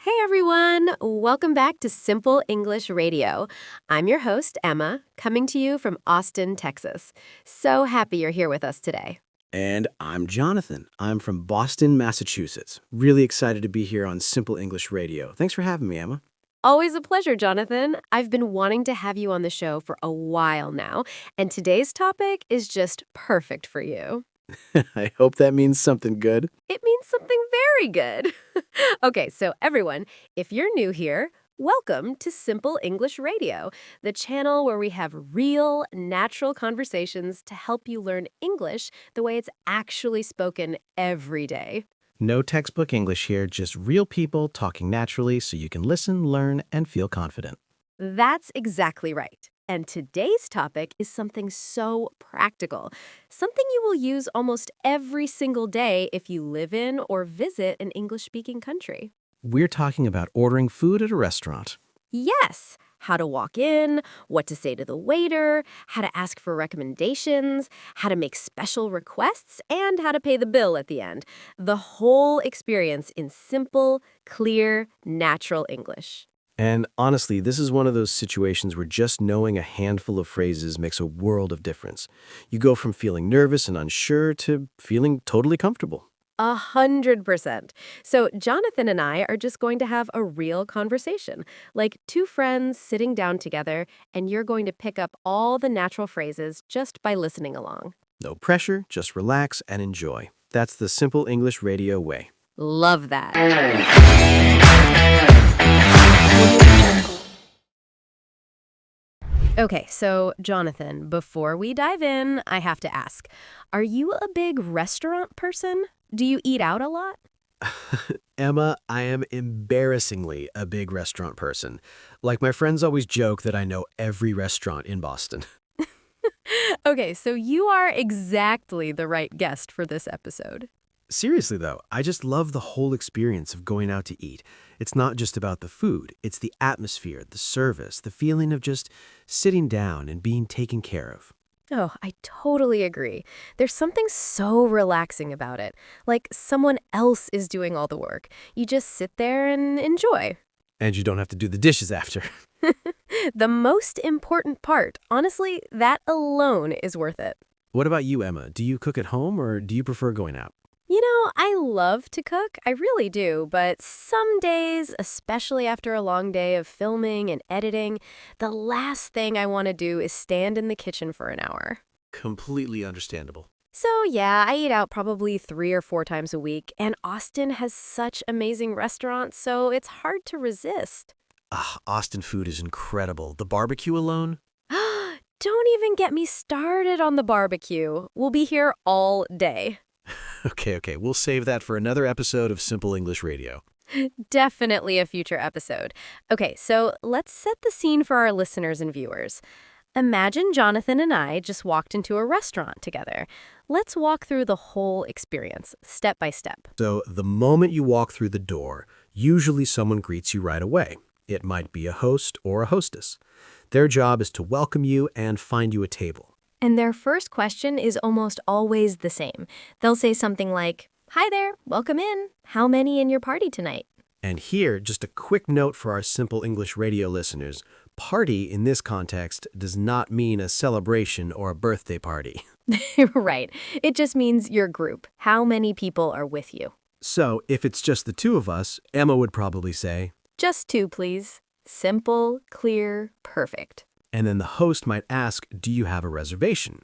Hey everyone! Welcome back to Simple English Radio. I'm your host, Emma, coming to you from Austin, Texas. So happy you're here with us today. And I'm Jonathan. I'm from Boston, Massachusetts. Really excited to be here on Simple English Radio. Thanks for having me, Emma. Always a pleasure, Jonathan. I've been wanting to have you on the show for a while now, and today's topic is just perfect for you. I hope that means something good. It means something very good. Okay, so everyone, if you're new here, welcome to Simple English Radio, the channel where we have real, natural conversations to help you learn English the way it's actually spoken every day. No textbook English here, just real people talking naturally so you can listen, learn, and feel confident. That's exactly right. And today's topic is something so practical, something you will use almost every single day if you live in or visit an English-speaking country. We're talking about ordering food at a restaurant. Yes, how to walk in, what to say to the waiter, how to ask for recommendations, how to make special requests, and how to pay the bill at the end. The whole experience in simple, clear, natural English. And honestly, this is one of those situations where just knowing a handful of phrases makes a world of difference. You go from feeling nervous and unsure to feeling totally comfortable. 100%. So Jonathan and I are just going to have a real conversation, like two friends sitting down together, and you're going to pick up all the natural phrases just by listening along. No pressure, just relax and enjoy. That's the Simple English Radio way. Love that. Okay, so Jonathan, before we dive in, I have to ask, are you a big restaurant person? Do you eat out a lot? Emma, I am embarrassingly a big restaurant person. Like my friends always joke that I know every restaurant in Boston. Okay, so you are exactly the right guest for this episode. Seriously though, I just love the whole experience of going out to eat. It's not just about the food, it's the atmosphere, the service, the feeling of just sitting down and being taken care of. Oh, I totally agree. There's something so relaxing about it, like someone else is doing all the work. You just sit there and enjoy. And you don't have to do the dishes after. The most important part, honestly, that alone is worth it. What about you, Emma? Do you cook at home or do you prefer going out? You know, I love to cook, I really do, but some days, especially after a long day of filming and editing, the last thing I want to do is stand in the kitchen for an hour. Completely understandable. So yeah, I eat out probably 3 or 4 times a week, and Austin has such amazing restaurants, so it's hard to resist. Ah, Austin food is incredible. The barbecue alone? Don't even get me started on the barbecue. We'll be here all day. Okay, we'll save that for another episode of Simple English Radio. Definitely a future episode. Okay, so let's set the scene for our listeners and viewers. Imagine Jonathan and I just walked into a restaurant together. Let's walk through the whole experience, step by step. So, the moment you walk through the door, usually someone greets you right away. It might be a host or a hostess. Their job is to welcome you and find you a table. And their first question is almost always the same. They'll say something like, "Hi there, welcome in. How many in your party tonight?" And here, just a quick note for our Simple English Radio listeners. Party in this context does not mean a celebration or a birthday party. Right. It just means your group. How many people are with you? So, if it's just the two of us, Emma would probably say, Just two, please. Simple, clear, perfect. and then the host might ask, do you have a reservation?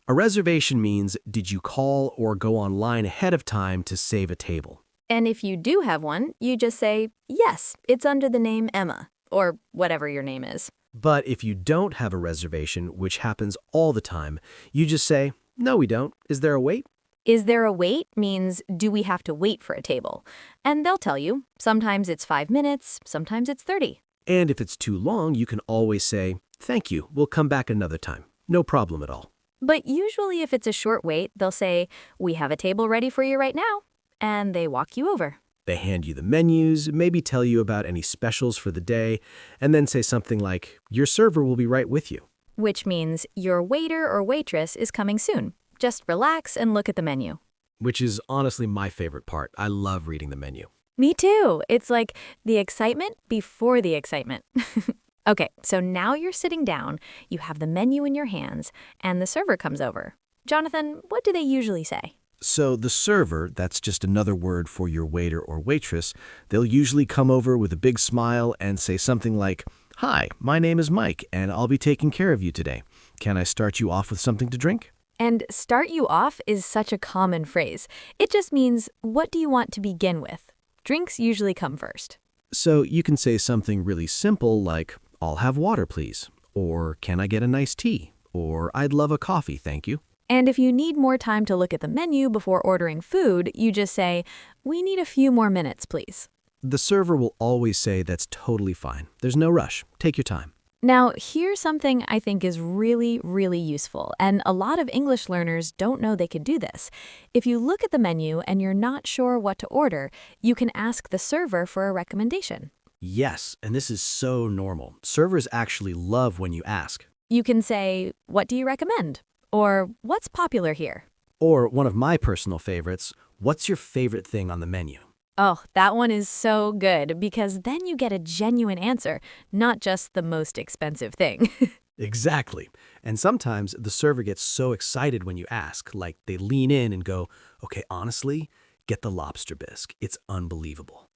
A reservation means, did you call or go online ahead of time to save a table? And if you do have one, you just say, "Yes, it's under the name Emma," or whatever your name is. But if you don't have a reservation, which happens all the time, you just say, no, we don't. Is there a wait? Is there a wait means, do we have to wait for a table? And they'll tell you. Sometimes it's 5 minutes, sometimes it's 30. And if it's too long, you can always say, thank you, we'll come back another time. No problem at all. But usually if it's a short wait, they'll say, "We have a table ready for you right now." And they walk you over. They hand you the menus, maybe tell you about any specials for the day, and then say something like, your server will be right with you. Which means your waiter or waitress is coming soon. Just relax and look at the menu. Which is honestly my favorite part. I love reading the menu. Me too. It's like the excitement before the excitement. Okay, so now you're sitting down, you have the menu in your hands, and the server comes over. Jonathan, what do they usually say? So the server, that's just another word for your waiter or waitress, they'll usually come over with a big smile and say something like, "Hi, my name is Mike, and I'll be taking care of you today. Can I start you off with something to drink?" And start you off is such a common phrase. It just means, what do you want to begin with? Drinks usually come first. So you can say something really simple like, "I'll have water, please," or "Can I get a nice tea?" or "I'd love a coffee, thank you." And if you need more time to look at the menu before ordering food, you just say, we need a few more minutes, please. The server will always say that's totally fine. There's no rush. Take your time. Now, here's something I think is really, really useful, and a lot of English learners don't know they could do this. If you look at the menu and you're not sure what to order, you can ask the server for a recommendation. Yes, and this is so normal. Servers actually love when you ask. You can say, what do you recommend? Or what's popular here? Or one of my personal favorites, "What's your favorite thing on the menu?" Oh, that one is so good because then you get a genuine answer, not just the most expensive thing. Exactly. And sometimes the server gets so excited when you ask, like they lean in and go, "Okay, honestly, get the lobster bisque. It's unbelievable."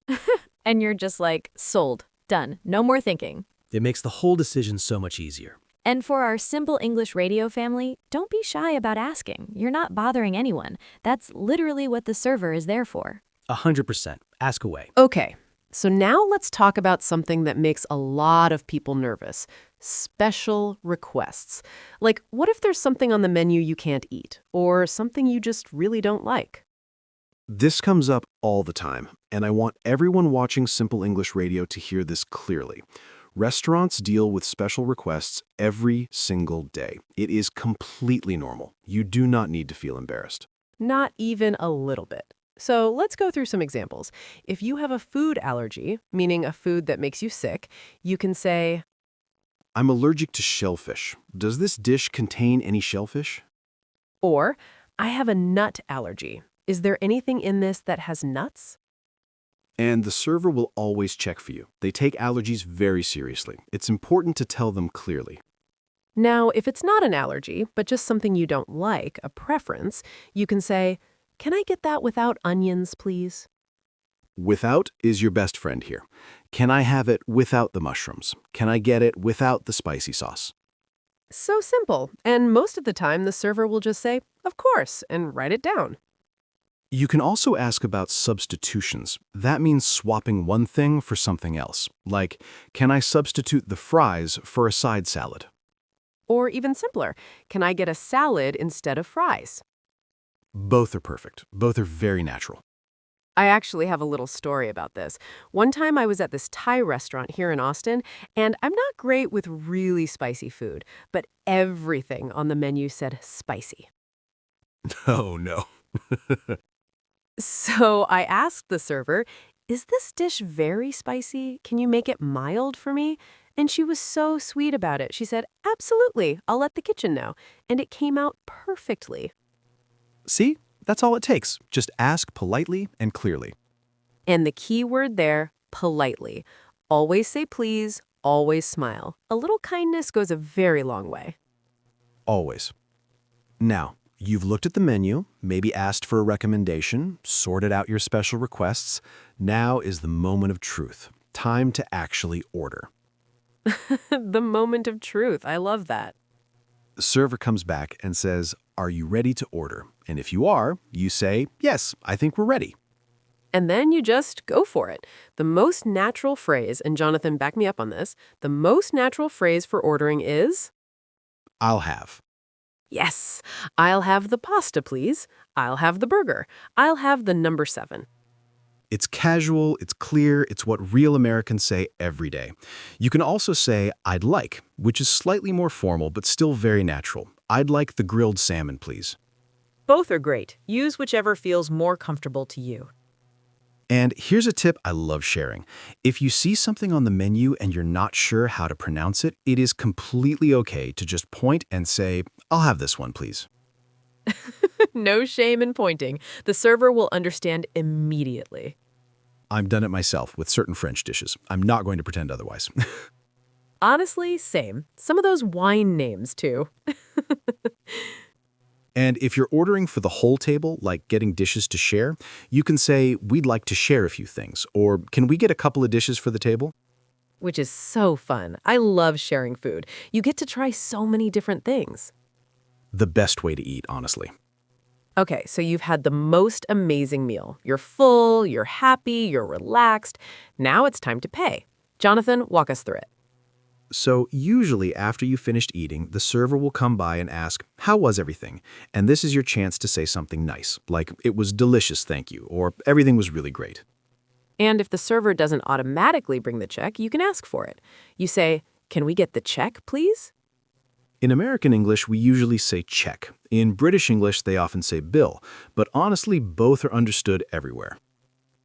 And you're just like, sold, done, no more thinking. It makes the whole decision so much easier. And for our Simple English Radio family, don't be shy about asking. You're not bothering anyone. That's literally what the server is there for. 100%. Ask away. Okay, so now let's talk about something that makes a lot of people nervous. Special requests. Like, what if there's something on the menu you can't eat, or something you just really don't like? This comes up all the time, and I want everyone watching Simple English Radio to hear this clearly. Restaurants deal with special requests every single day. It is completely normal. You do not need to feel embarrassed. Not even a little bit. So let's go through some examples. If you have a food allergy, meaning a food that makes you sick, you can say, I'm allergic to shellfish. Does this dish contain any shellfish? or I have a nut allergy. Is there anything in this that has nuts? And the server will always check for you. They take allergies very seriously. It's important to tell them clearly. Now, if it's not an allergy, but just something you don't like, a preference, you can say, can I get that without onions, please? Without is your best friend here. Can I have it without the mushrooms? Can I get it without the spicy sauce? So simple, and most of the time the server will just say, of course, and write it down. You can also ask about substitutions. That means swapping one thing for something else. Like, can I substitute the fries for a side salad? Or even simpler, can I get a salad instead of fries? Both are perfect. Both are very natural. I actually have a little story about this. One time I was at this Thai restaurant here in Austin, and I'm not great with really spicy food, but everything on the menu said spicy. Oh, no. So I asked the server, is this dish very spicy? Can you make it mild for me? And she was so sweet about it. She said, absolutely, I'll let the kitchen know. And it came out perfectly. See? That's all it takes. Just ask politely and clearly. And the key word there, politely. Always say please, always smile. A little kindness goes a very long way. Always. Now, you've looked at the menu, maybe asked for a recommendation, sorted out your special requests. Now is the moment of truth. Time to actually order. The moment of truth. I love that. The server comes back and says, are you ready to order? And if you are, you say, yes, I think we're ready. And then you just go for it. The most natural phrase, and Jonathan, back me up on this, the most natural phrase for ordering is, I'll have. yes, I'll have the pasta, please. I'll have the burger. I'll have the number 7. It's casual, it's clear, it's what real Americans say every day. You can also say, I'd like, which is slightly more formal but still very natural. I'd like the grilled salmon, please. Both are great. Use whichever feels more comfortable to you. And here's a tip I love sharing. If you see something on the menu and you're not sure how to pronounce it, it is completely okay to just point and say, I'll have this one, please. No shame in pointing. The server will understand immediately. I'm done it myself with certain French dishes. I'm not going to pretend otherwise. Honestly, same. Some of those wine names, too. And if you're ordering for the whole table, like getting dishes to share, you can say, we'd like to share a few things, or can we get a couple of dishes for the table? Which is so fun. I love sharing food. You get to try so many different things. The best way to eat, honestly. Okay, so you've had the most amazing meal. You're full, you're happy, you're relaxed. Now it's time to pay. Jonathan, walk us through it. So usually after you finished eating, the server will come by and ask, how was everything? And this is your chance to say something nice, like, it was delicious, thank you, or everything was really great. And if the server doesn't automatically bring the check, you can ask for it. You say, can we get the check, please? In American English, we usually say check. In British English, they often say bill, but honestly, both are understood everywhere.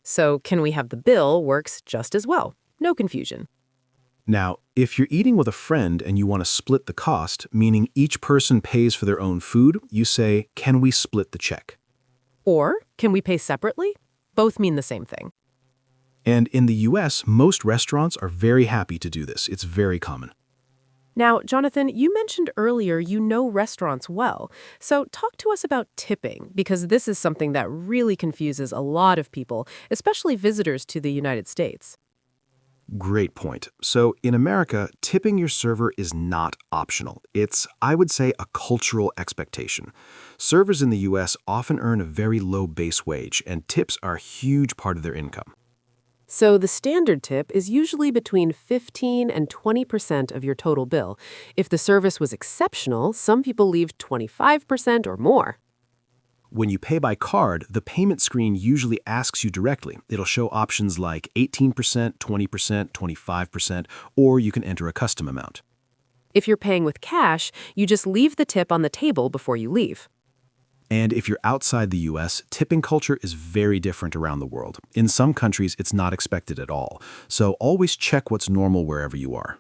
So can we have the bill works just as well. No confusion. Now, if you're eating with a friend and you want to split the cost, meaning each person pays for their own food, you say, can we split the check? Or can we pay separately? Both mean the same thing. And in the US, most restaurants are very happy to do this. It's very common. Now, Jonathan, you mentioned earlier you know restaurants well. So talk to us about tipping, because this is something that really confuses a lot of people, especially visitors to the United States. Great point. So in America, tipping your server is not optional. It's, I would say, a cultural expectation. Servers in the US often earn a very low base wage, and tips are a huge part of their income. So the standard tip is usually between 15 and 20% of your total bill. If the service was exceptional, some people leave 25% or more. When you pay by card, the payment screen usually asks you directly. It'll show options like 18%, 20%, 25%, or you can enter a custom amount. If you're paying with cash, you just leave the tip on the table before you leave. And if you're outside the US, tipping culture is very different around the world. In some countries, it's not expected at all. So always check what's normal wherever you are.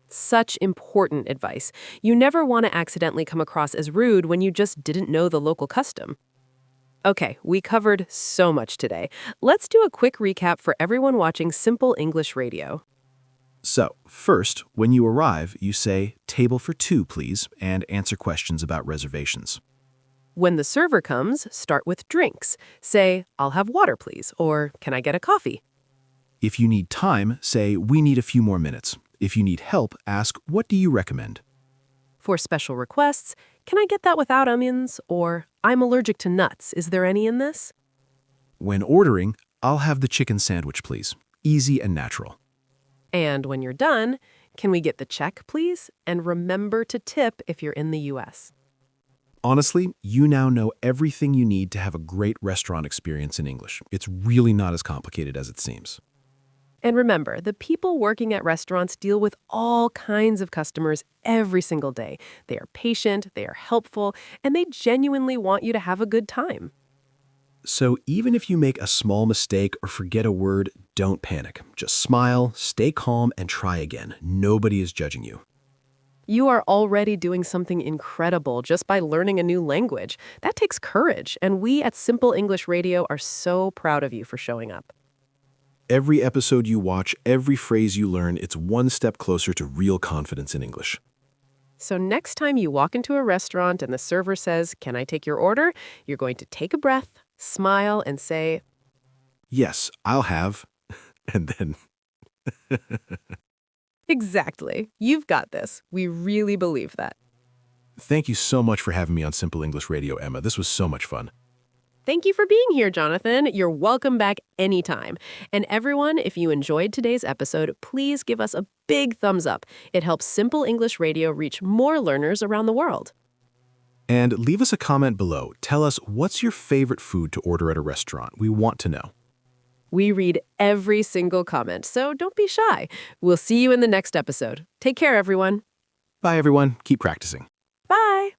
Such important advice. You never want to accidentally come across as rude when you just didn't know the local custom. Okay, we covered so much today. Let's do a quick recap for everyone watching Simple English Radio. So, first, when you arrive, you say, table for two, please, and answer questions about reservations. When the server comes, start with drinks. Say, I'll have water, please, or can I get a coffee? If you need time, say, we need a few more minutes. If you need help, ask, what do you recommend? For special requests, can I get that without onions? Or, I'm allergic to nuts. Is there any in this? When ordering, I'll have the chicken sandwich, please. Easy and natural. And when you're done, can we get the check, please? And remember to tip if you're in the US. Honestly, you now know everything you need to have a great restaurant experience in English. It's really not as complicated as it seems. And remember, the people working at restaurants deal with all kinds of customers every single day. They are patient, they are helpful, and they genuinely want you to have a good time. So even if you make a small mistake or forget a word, don't panic. Just smile, stay calm, and try again. Nobody is judging you. You are already doing something incredible just by learning a new language. That takes courage, and we at Simple English Radio are so proud of you for showing up. Every episode you watch, every phrase you learn, it's one step closer to real confidence in English. So next time you walk into a restaurant and the server says, "Can I take your order?" you're going to take a breath, smile, and say, Yes, I'll have, and then... exactly. You've got this. We really believe that. Thank you so much for having me on Simple English Radio, Emma. This was so much fun. Thank you for being here, Jonathan. You're welcome back anytime. And everyone, if you enjoyed today's episode, please give us a big thumbs up. It helps Simple English Radio reach more learners around the world. And leave us a comment below. Tell us, what's your favorite food to order at a restaurant? We want to know. We read every single comment, so don't be shy. We'll see you in the next episode. Take care, everyone. Bye, everyone. Keep practicing. Bye.